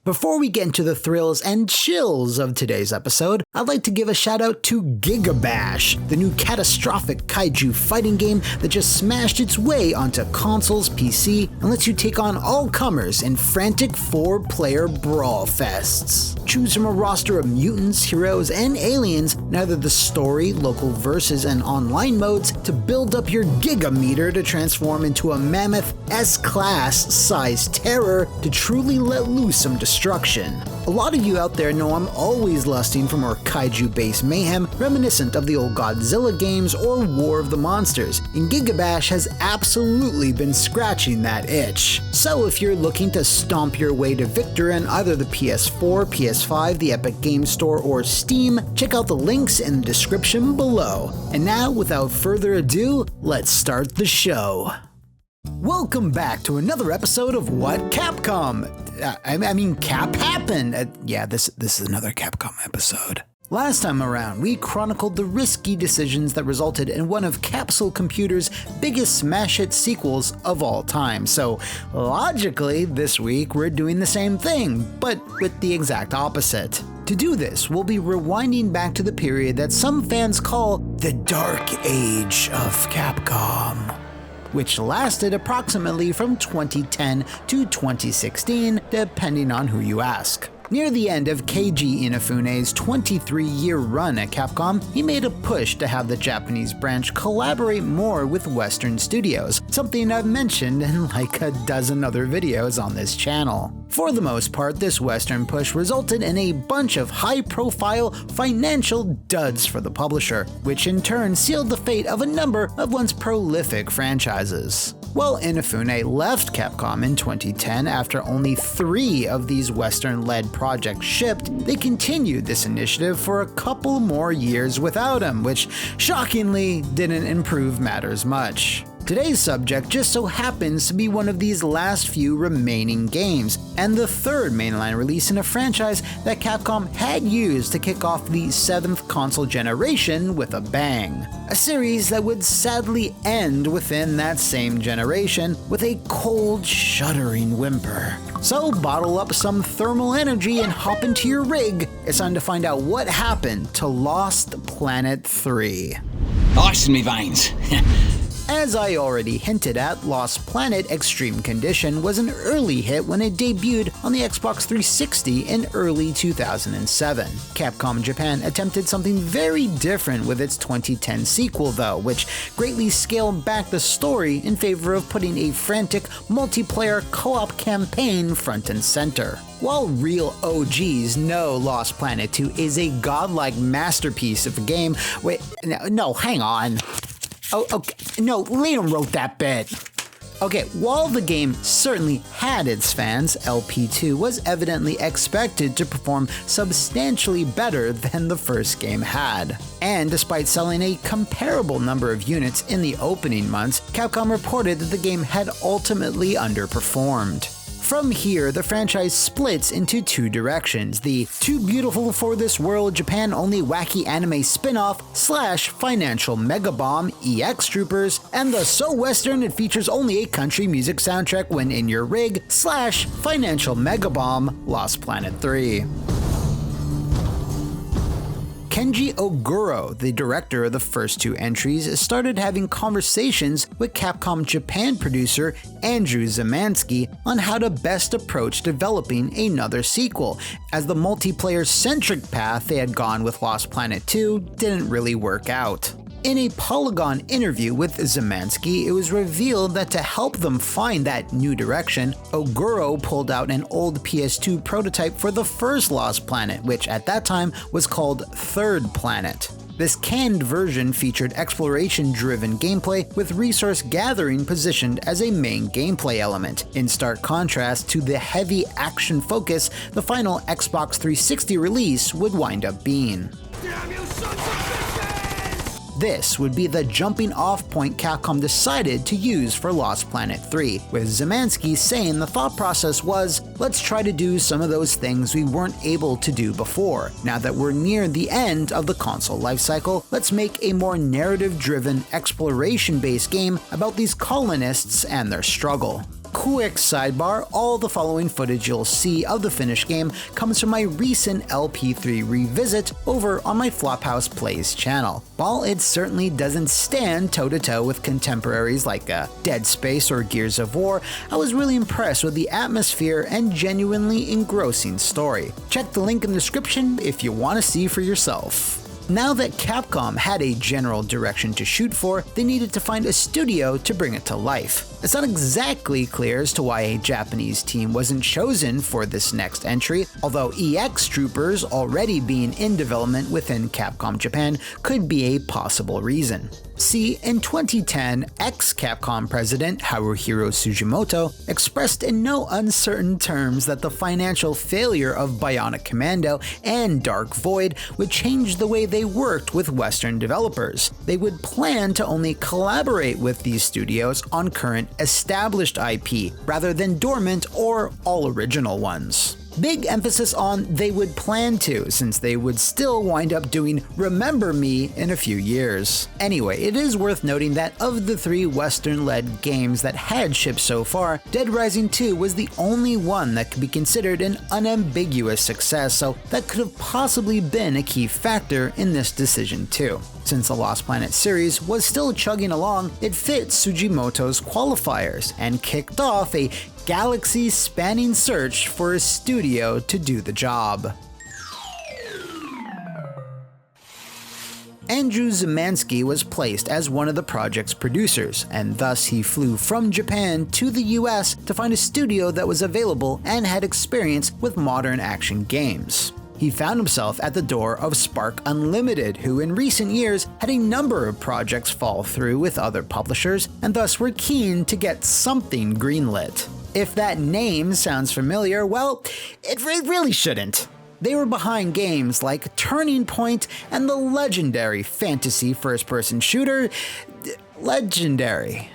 Before we get into the thrills and chills of today's episode, I'd like to give a shout out to Gigabash, the new catastrophic kaiju fighting game that just smashed its way onto consoles, PC, and lets you take on all comers in frantic 4-player brawl fests. Choose from a roster of mutants, heroes, and aliens, neither the story, local versus, and online modes to build up your gigameter to transform into a mammoth S-class size terror to truly let loose some destruction. A lot of you out there know I'm always lusting for more kaiju-based mayhem reminiscent of the old Godzilla games or War of the Monsters, and Gigabash has absolutely been scratching that itch. So if you're looking to stomp your way to victory on either the PS4, PS5, the Epic Games Store, or Steam, check out the links in the description below. And now, without further ado, let's start the show. Welcome back to another episode of What Capcom? Cap happened. Yeah, this is another Capcom episode. Last time around, we chronicled the risky decisions that resulted in one of Capsule Computer's biggest smash hit sequels of all time. So, logically, this week we're doing the same thing, but with the exact opposite. To do this, we'll be rewinding back to the period that some fans call the Dark Age of Capcom, which lasted approximately from 2010 to 2016, depending on who you ask. Near the end of Keiji Inafune's 23-year run at Capcom, he made a push to have the Japanese branch collaborate more with Western studios, something I've mentioned in like a dozen other videos on this channel. For the most part, this Western push resulted in a bunch of high-profile financial duds for the publisher, which in turn sealed the fate of a number of once prolific franchises. Well, Inafune left Capcom in 2010 after only 3 of these Western-led projects shipped. They continued this initiative for a couple more years without him, which shockingly didn't improve matters much. Today's subject just so happens to be one of these last few remaining games, and the third mainline release in a franchise that Capcom had used to kick off the 7th console generation with a bang. A series that would sadly end within that same generation with a cold, shuddering whimper. So bottle up some thermal energy and hop into your rig. It's time to find out what happened to Lost Planet 3. Ice in me veins. As I already hinted at, Lost Planet Extreme Condition was an early hit when it debuted on the Xbox 360 in early 2007. Capcom Japan attempted something very different with its 2010 sequel though, which greatly scaled back the story in favor of putting a frantic multiplayer co-op campaign front and center. While real OGs know Lost Planet 2 is a godlike masterpiece of a game, hang on. Oh, okay. No, Liam wrote that bit. Okay, while the game certainly had its fans, LP2 was evidently expected to perform substantially better than the first game had. And despite selling a comparable number of units in the opening months, Capcom reported that the game had ultimately underperformed. From here, the franchise splits into 2 directions: the Too Beautiful for This World Japan-only wacky anime spin-off / financial megabomb EX Troopers, and the So Western it features only a country music soundtrack when in your rig / financial megabomb Lost Planet 3. Kenji Oguro, the director of the first 2 entries, started having conversations with Capcom Japan producer Andrew Zemansky on how to best approach developing another sequel, as the multiplayer-centric path they had gone with Lost Planet 2 didn't really work out. In a Polygon interview with Zemansky, it was revealed that to help them find that new direction, Oguro pulled out an old PS2 prototype for the first Lost Planet, which at that time was called Third Planet. This canned version featured exploration-driven gameplay with resource gathering positioned as a main gameplay element, in stark contrast to the heavy action focus the final Xbox 360 release would wind up being. Damn you sons of bitches! This would be the jumping off point Capcom decided to use for Lost Planet 3, with Zemansky saying the thought process was, let's try to do some of those things we weren't able to do before. Now that we're near the end of the console lifecycle, let's make a more narrative-driven, exploration-based game about these colonists and their struggle. Quick sidebar, all the following footage you'll see of the finished game comes from my recent LP3 revisit over on my Flophouse Plays channel. While it certainly doesn't stand toe-to-toe with contemporaries like Dead Space or Gears of War, I was really impressed with the atmosphere and genuinely engrossing story. Check the link in the description if you want to see for yourself. Now that Capcom had a general direction to shoot for, they needed to find a studio to bring it to life. It's not exactly clear as to why a Japanese team wasn't chosen for this next entry, although EX Troopers already being in development within Capcom Japan could be a possible reason. See, in 2010, ex-Capcom president Haruhiro Sugimoto expressed in no uncertain terms that the financial failure of Bionic Commando and Dark Void would change the way they worked with Western developers. They would plan to only collaborate with these studios on current established IP, rather than dormant or all-original ones. Big emphasis on they would plan to, since they would still wind up doing Remember Me in a few years. Anyway, it is worth noting that of the 3 Western-led games that had shipped so far, Dead Rising 2 was the only one that could be considered an unambiguous success, so that could have possibly been a key factor in this decision too. Since the Lost Planet series was still chugging along, it fit Sugimoto's qualifiers and kicked off a galaxy-spanning search for a studio to do the job. Andrew Zimanski was placed as one of the project's producers, and thus he flew from Japan to the US to find a studio that was available and had experience with modern action games. He found himself at the door of Spark Unlimited, who in recent years had a number of projects fall through with other publishers, and thus were keen to get something greenlit. If that name sounds familiar, well, it really shouldn't. They were behind games like Turning Point and the legendary fantasy first-person shooter, Legendary.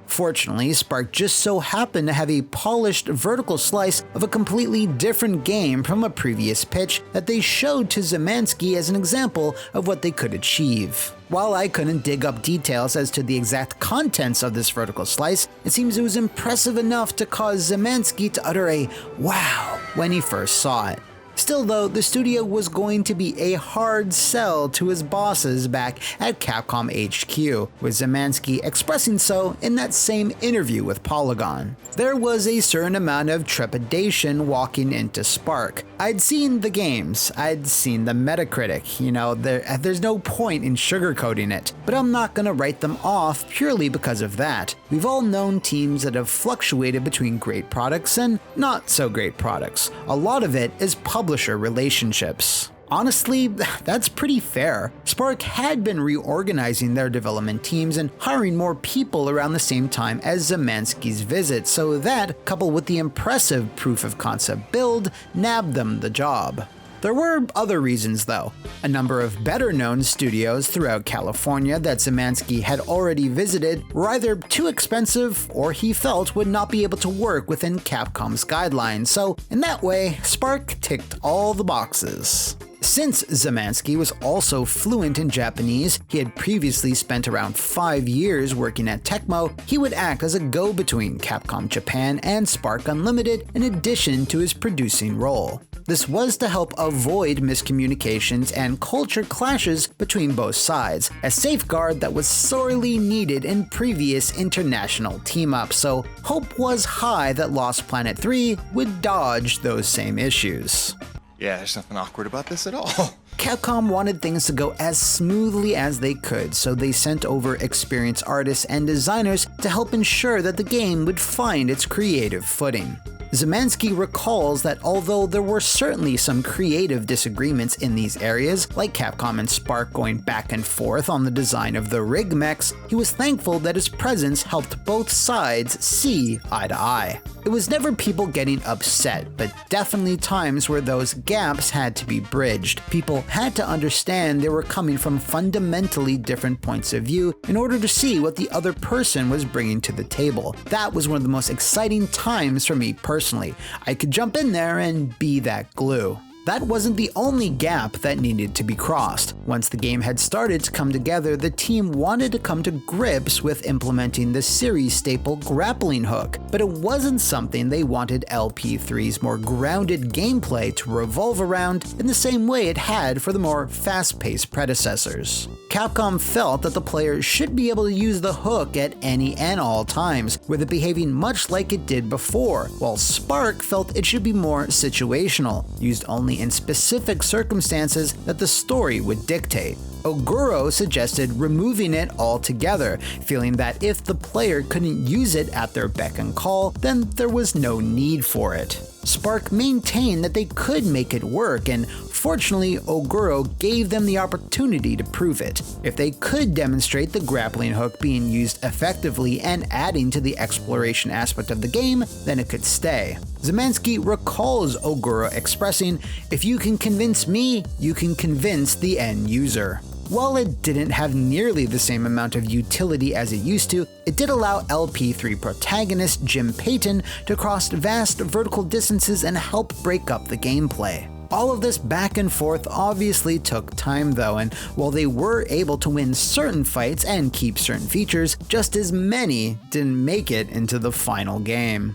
Fortunately, Spark just so happened to have a polished vertical slice of a completely different game from a previous pitch that they showed to Zimanski as an example of what they could achieve. While I couldn't dig up details as to the exact contents of this vertical slice, it seems it was impressive enough to cause Zimanski to utter a wow when he first saw it. Still though, the studio was going to be a hard sell to his bosses back at Capcom HQ, with Zimanski expressing so in that same interview with Polygon. There was a certain amount of trepidation walking into Spark. I'd seen the games, I'd seen the Metacritic, there's no point in sugarcoating it, but I'm not gonna write them off purely because of that. We've all known teams that have fluctuated between great products and not so great products. A lot of it is publisher relationships. Honestly, that's pretty fair. Spark had been reorganizing their development teams and hiring more people around the same time as Zimanski's visit, so that, coupled with the impressive proof of concept build, nabbed them the job. There were other reasons though. A number of better-known studios throughout California that Zimanski had already visited were either too expensive or he felt would not be able to work within Capcom's guidelines, so in that way, Spark ticked all the boxes. Since Zimanski was also fluent in Japanese, he had previously spent around 5 years working at Tecmo, he would act as a go-between Capcom Japan and Spark Unlimited in addition to his producing role. This was to help avoid miscommunications and culture clashes between both sides, a safeguard that was sorely needed in previous international team-ups, so hope was high that Lost Planet 3 would dodge those same issues. Yeah, there's nothing awkward about this at all. Capcom wanted things to go as smoothly as they could, so they sent over experienced artists and designers to help ensure that the game would find its creative footing. Zimanski recalls that although there were certainly some creative disagreements in these areas, like Capcom and Spark going back and forth on the design of the rig mechs, he was thankful that his presence helped both sides see eye to eye. It was never people getting upset, but definitely times where those gaps had to be bridged. People had to understand they were coming from fundamentally different points of view in order to see what the other person was bringing to the table. That was one of the most exciting times for me personally. I could jump in there and be that glue. That wasn't the only gap that needed to be crossed. Once the game had started to come together, the team wanted to come to grips with implementing the series staple grappling hook, but it wasn't something they wanted LP3's more grounded gameplay to revolve around in the same way it had for the more fast-paced predecessors. Capcom felt that the player should be able to use the hook at any and all times, with it behaving much like it did before, while Spark felt it should be more situational, used only in specific circumstances that the story would dictate. Oguro suggested removing it altogether, feeling that if the player couldn't use it at their beck and call, then there was no need for it. Spark maintained that they could make it work, and fortunately, Oguro gave them the opportunity to prove it. If they could demonstrate the grappling hook being used effectively and adding to the exploration aspect of the game, then it could stay. Zemanski recalls Oguro expressing, "If you can convince me, you can convince the end user." While it didn't have nearly the same amount of utility as it used to, it did allow LP3 protagonist Jim Payton to cross vast vertical distances and help break up the gameplay. All of this back and forth obviously took time though, and while they were able to win certain fights and keep certain features, just as many didn't make it into the final game.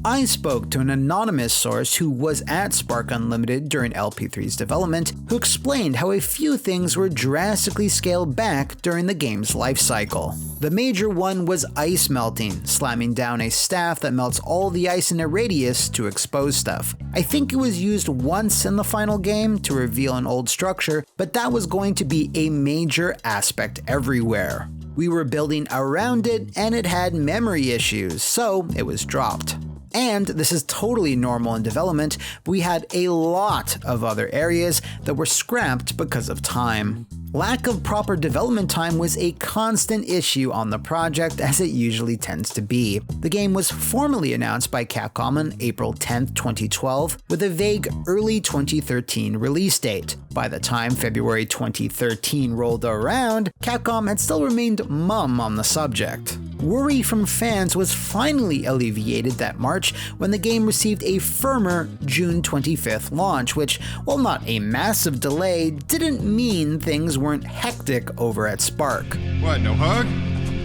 I spoke to an anonymous source who was at Spark Unlimited during LP3's development, who explained how a few things were drastically scaled back during the game's lifecycle. The major one was ice melting, slamming down a staff that melts all the ice in a radius to expose stuff. I think it was used once in the final game to reveal an old structure, but that was going to be a major aspect everywhere. We were building around it and it had memory issues, so it was dropped. And this is totally normal in development, but we had a lot of other areas that were scrapped because of time. Lack of proper development time was a constant issue on the project, as it usually tends to be. The game was formally announced by Capcom on April 10, 2012, with a vague early 2013 release date. By the time February 2013 rolled around, Capcom had still remained mum on the subject. Worry from fans was finally alleviated that March when the game received a firmer June 25th launch, which, while not a massive delay, didn't mean things weren't hectic over at Spark. What, no hug?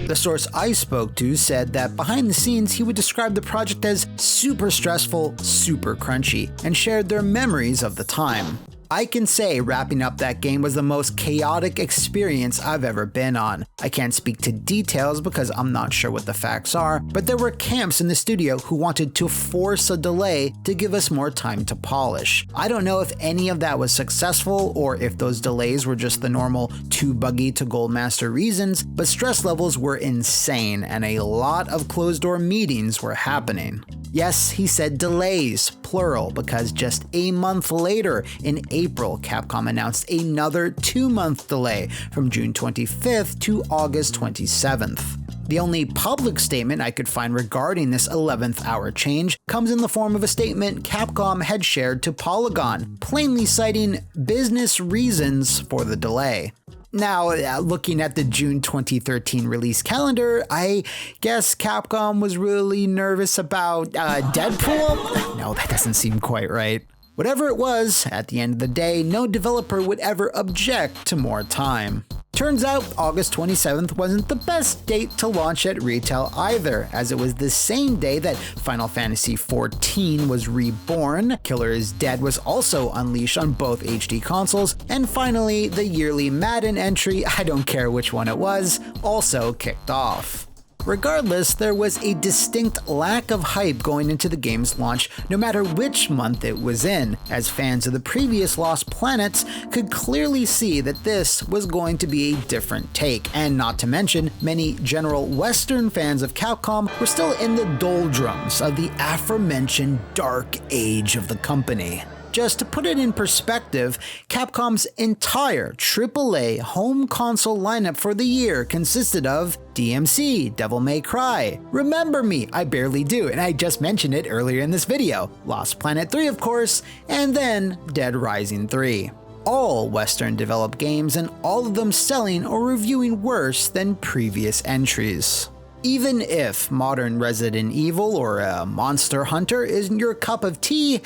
The source I spoke to said that behind the scenes he would describe the project as super stressful, super crunchy, and shared their memories of the time. I can say wrapping up that game was the most chaotic experience I've ever been on. I can't speak to details because I'm not sure what the facts are, but there were camps in the studio who wanted to force a delay to give us more time to polish. I don't know if any of that was successful or if those delays were just the normal too buggy to Goldmaster reasons, but stress levels were insane and a lot of closed-door meetings were happening. Yes, he said delays, plural, because just a month later, in April, Capcom announced another 2-month delay from June 25th to August 27th. The only public statement I could find regarding this 11th hour change comes in the form of a statement Capcom had shared to Polygon, plainly citing business reasons for the delay. Now, looking at the June 2013 release calendar, I guess Capcom was really nervous about Deadpool? No, that doesn't seem quite right. Whatever it was, at the end of the day, no developer would ever object to more time. Turns out, August 27th wasn't the best date to launch at retail either, as it was the same day that Final Fantasy XIV was reborn, Killer is Dead was also unleashed on both HD consoles, and finally, the yearly Madden entry, I don't care which one it was, also kicked off. Regardless, there was a distinct lack of hype going into the game's launch no matter which month it was in, as fans of the previous Lost Planets could clearly see that this was going to be a different take, and not to mention, many general Western fans of Capcom were still in the doldrums of the aforementioned dark age of the company. Just to put it in perspective, Capcom's entire AAA home console lineup for the year consisted of DMC, Devil May Cry, Remember Me, I Barely Do, and I just mentioned it earlier in this video, Lost Planet 3 of course, and then Dead Rising 3. All Western developed games, and all of them selling or reviewing worse than previous entries. Even if modern Resident Evil or Monster Hunter isn't your cup of tea,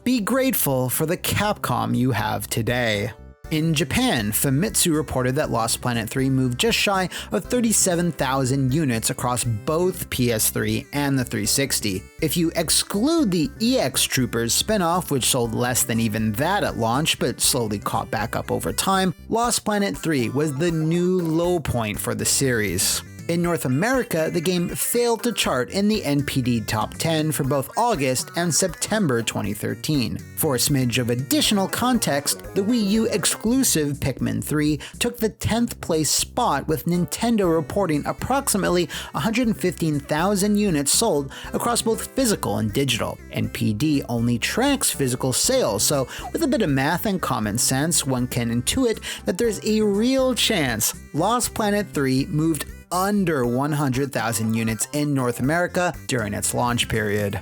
be grateful for the Capcom you have today. In Japan, Famitsu reported that Lost Planet 3 moved just shy of 37,000 units across both PS3 and the 360. If you exclude the EX Troopers spin-off, which sold less than even that at launch but slowly caught back up over time, Lost Planet 3 was the new low point for the series. In North America, the game failed to chart in the NPD Top 10 for both August and September 2013. For a smidge of additional context, the Wii U exclusive Pikmin 3 took the 10th place spot, with Nintendo reporting approximately 115,000 units sold across both physical and digital. NPD only tracks physical sales, so with a bit of math and common sense, one can intuit that there's a real chance Lost Planet 3 moved under 100,000 units in North America during its launch period.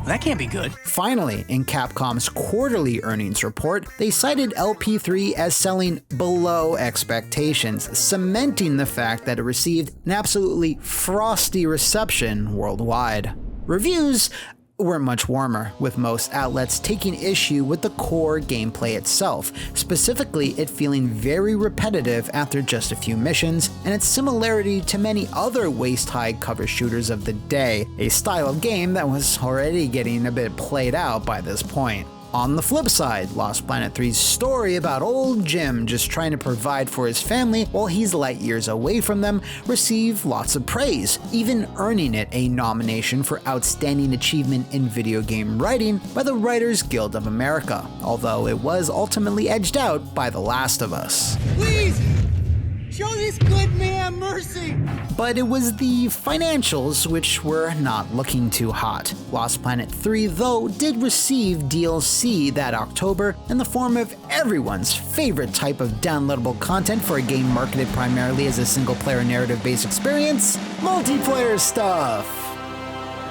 That can't be good. Finally, in Capcom's quarterly earnings report, they cited LP3 as selling below expectations, cementing the fact that it received an absolutely frosty reception worldwide. Reviews were much warmer, with most outlets taking issue with the core gameplay itself, specifically it feeling very repetitive after just a few missions, and its similarity to many other waist-high cover shooters of the day, a style of game that was already getting a bit played out by this point. On the flip side, Lost Planet 3's story about old Jim just trying to provide for his family while he's light years away from them received lots of praise, even earning it a nomination for Outstanding Achievement in Video Game Writing by the Writers Guild of America, although it was ultimately edged out by The Last of Us. Please! Show this good man mercy! But it was the financials which were not looking too hot. Lost Planet 3, though, did receive DLC that October in the form of everyone's favorite type of downloadable content for a game marketed primarily as a single-player narrative-based experience: multiplayer stuff.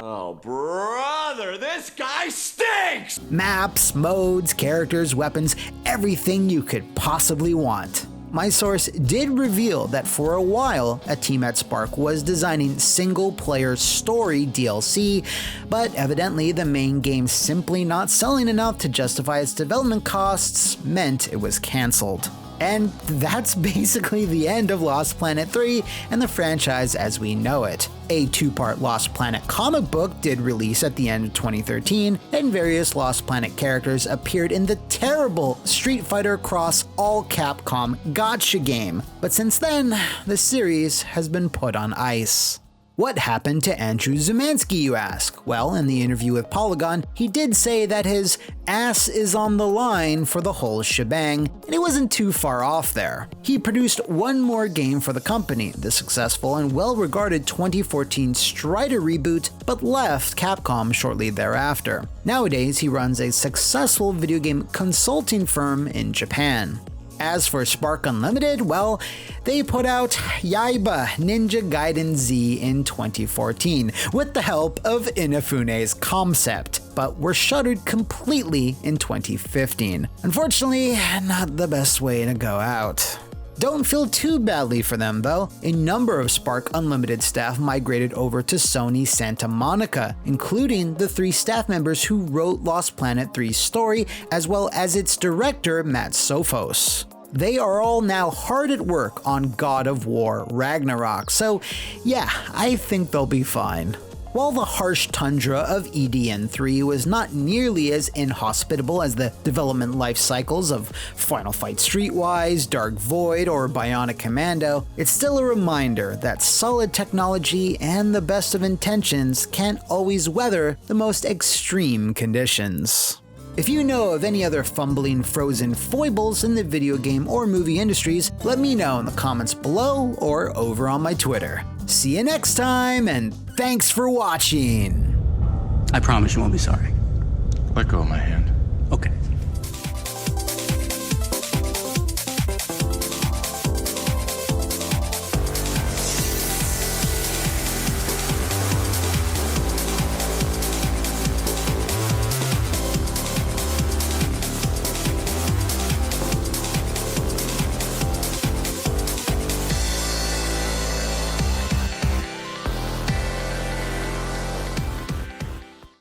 Oh, brother, this guy stinks! Maps, modes, characters, weapons, everything you could possibly want. My source did reveal that for a while, a team at Spark was designing single-player story DLC, but evidently the main game simply not selling enough to justify its development costs meant it was cancelled. And that's basically the end of Lost Planet 3 and the franchise as we know it. A two-part Lost Planet comic book did release at the end of 2013, and various Lost Planet characters appeared in the terrible Street Fighter Cross All Capcom Gotcha game. But since then, the series has been put on ice. What happened to Andrew Zumansky, you ask? Well, in the interview with Polygon, he did say that his ass is on the line for the whole shebang, and he wasn't too far off there. He produced one more game for the company, the successful and well-regarded 2014 Strider reboot, but left Capcom shortly thereafter. Nowadays, he runs a successful video game consulting firm in Japan. As for Spark Unlimited, well, they put out Yaiba Ninja Gaiden Z in 2014 with the help of Inafune's Concept, but were shuttered completely in 2015. Unfortunately, not the best way to go out. Don't feel too badly for them though. A number of Spark Unlimited staff migrated over to Sony Santa Monica, including the 3 staff members who wrote Lost Planet 3's story, as well as its director Matt Sophos. They are all now hard at work on God of War Ragnarok, so yeah, I think they'll be fine. While the harsh tundra of EDN3 was not nearly as inhospitable as the development life cycles of Final Fight Streetwise, Dark Void, or Bionic Commando, it's still a reminder that solid technology and the best of intentions can't always weather the most extreme conditions. If you know of any other fumbling, frozen foibles in the video game or movie industries, let me know in the comments below or over on my Twitter. See you next time, and thanks for watching! I promise you won't be sorry. Let go of my hand. Okay.